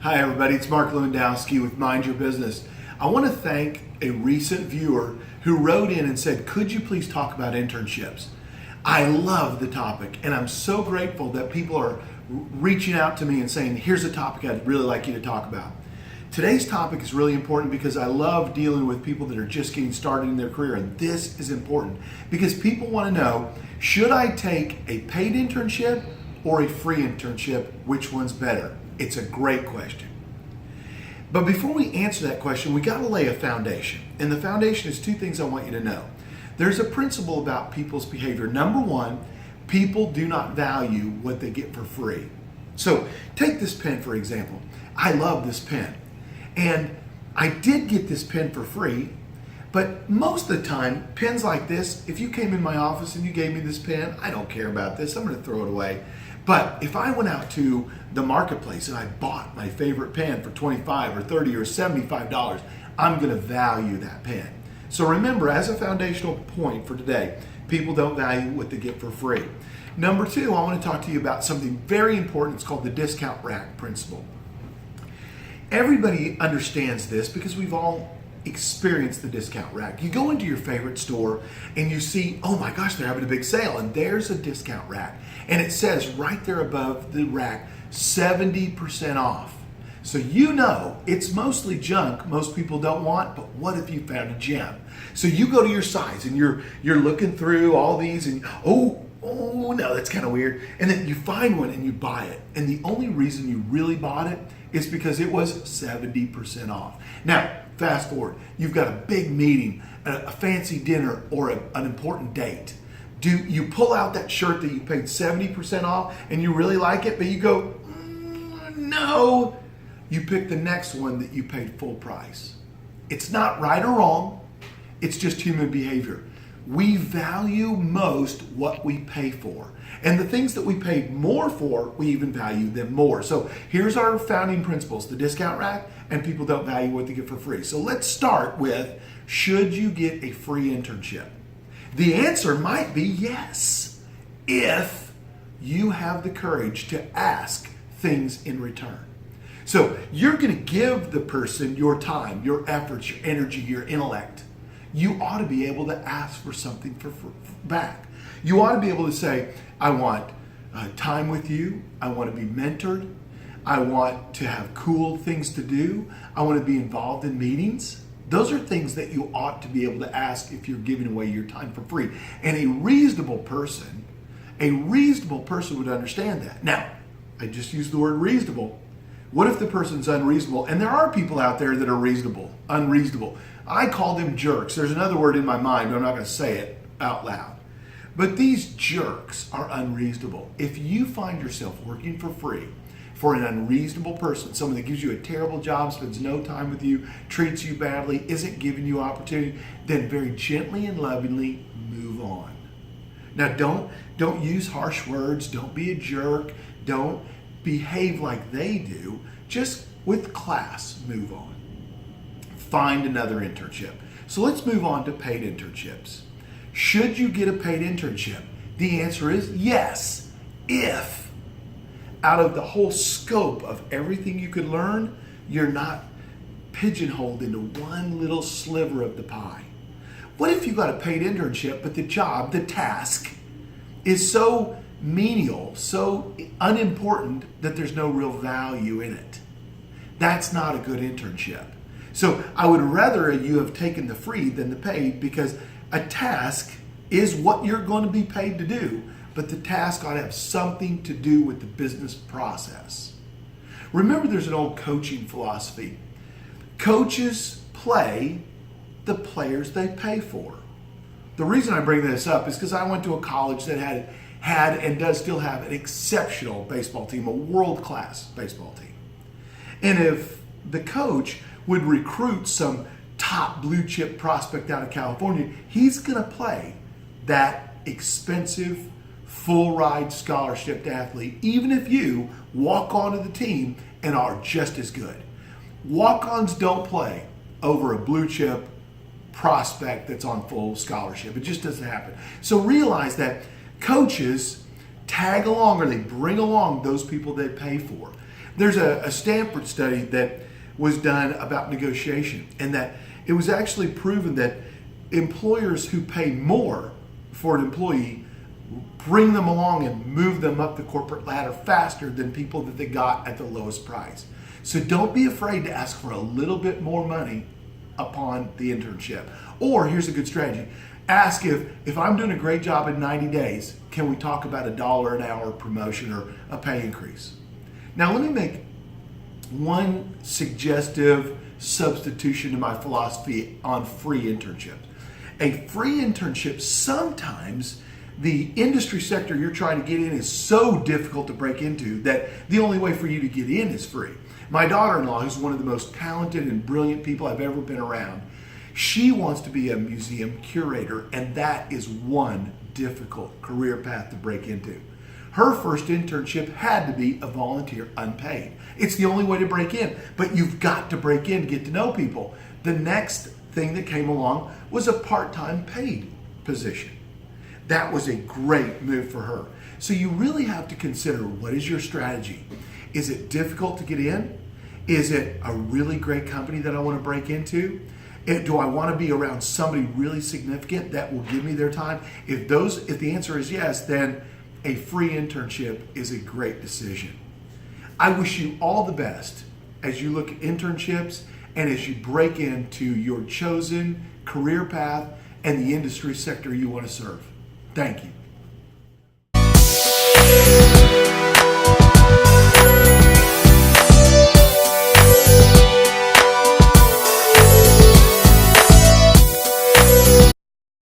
Hi everybody, it's Mark Lewandowski with Mind Your Business. I want to thank a recent viewer who wrote in and said, could you please talk about internships? I love the topic and I'm so grateful that people are reaching out to me and saying, here's a topic I'd really like you to talk about. Today's topic is really important because I love dealing with people that are just getting started in their career, and this is important because people want to know, should I take a paid internship or a free internship? Which one's better? It's a great question. But before we answer that question, we got to lay a foundation. And the foundation is two things I want you to know. There's a principle about people's behavior. Number one, people do not value what they get for free. So take this pen, for example. I love this pen. And I did get this pen for free, but most of the time, pens like this, if you came in my office and you gave me this pen, I don't care about this, I'm going to throw it away. But if I went out to the marketplace and I bought my favorite pen for $25 or $30 or $75, I'm going to value that pen. So remember, as a foundational point for today, people don't value what they get for free. Number two, I want to talk to you about something very important. It's called the discount rack principle. Everybody understands this because we've all experienced the discount rack. You go into your favorite store and you see, oh my gosh, they're having a big sale, and there's a discount rack. And it says right there above the rack, 70% off. So you know it's mostly junk most people don't want, but what if you found a gem? So you go to your size and you're looking through all these and oh no, that's kind of weird. And then you find one and you buy it. And the only reason you really bought it is because it was 70% off. Now, fast forward, you've got a big meeting, a fancy dinner, or an important date. Do you pull out that shirt that you paid 70% off and you really like it, but you go, no, you pick the next one that you paid full price. It's not right or wrong, it's just human behavior. We value most what we pay for. And the things that we paid more for, we even value them more. So here's our founding principles, the discount rack, and people don't value what they get for free. So let's start with, should you get a free internship? The answer might be yes, if you have the courage to ask things in return. So you're going to give the person your time, your efforts, your energy, your intellect. You ought to be able to ask for something back. You ought to be able to say, I want time with you. I want to be mentored. I want to have cool things to do. I want to be involved in meetings. Those are things that you ought to be able to ask if you're giving away your time for free. And a reasonable person would understand that. Now, I just used the word reasonable. What if the person's unreasonable? And there are people out there that are unreasonable. I call them jerks. There's another word in my mind, but I'm not going to say it out loud. But these jerks are unreasonable. If you find yourself working for free for an unreasonable person, someone that gives you a terrible job, spends no time with you, treats you badly, isn't giving you opportunity, then very gently and lovingly move on. Now, don't use harsh words. Don't be a jerk. Don't behave like they do. Just with class, move on. Find another internship. So let's move on to paid internships. Should you get a paid internship? The answer is yes, if out of the whole scope of everything you could learn, you're not pigeonholed into one little sliver of the pie. What if you got a paid internship, but the job, the task, is so menial, so unimportant that there's no real value in it? That's not a good internship. So I would rather you have taken the free than the paid, because a task is what you're going to be paid to do, but the task ought to have something to do with the business process. Remember, there's an old coaching philosophy. Coaches play the players they pay for. The reason I bring this up is because I went to a college that had and does still have an exceptional baseball team, a world-class baseball team. And if the coach would recruit some top blue chip prospect out of California, he's going to play that expensive full ride scholarship athlete, even if you walk onto the team and are just as good. Walk-ons don't play over a blue chip prospect that's on full scholarship. It just doesn't happen. So realize that coaches tag along, or they bring along those people they pay for. There's a Stanford study that was done about negotiation, and that it was actually proven that employers who pay more for an employee bring them along and move them up the corporate ladder faster than people that they got at the lowest price. So don't be afraid to ask for a little bit more money upon the internship. Or here's a good strategy. Ask if I'm doing a great job in 90 days, can we talk about $1 an hour promotion or a pay increase? Now let me make one suggestive substitution to my philosophy on free internships. A free internship, sometimes the industry sector you're trying to get in is so difficult to break into that the only way for you to get in is free. My daughter-in-law, who's one of the most talented and brilliant people I've ever been around, she wants to be a museum curator, and that is one difficult career path to break into. Her first internship had to be a volunteer unpaid. It's the only way to break in, but you've got to break in to get to know people. The next thing that came along was a part-time paid position. That was a great move for her. So you really have to consider, what is your strategy? Is it difficult to get in? Is it a really great company that I want to break into? Do I want to be around somebody really significant that will give me their time? If the answer is yes, then a free internship is a great decision. I wish you all the best as you look at internships and as you break into your chosen career path and the industry sector you want to serve. Thank you.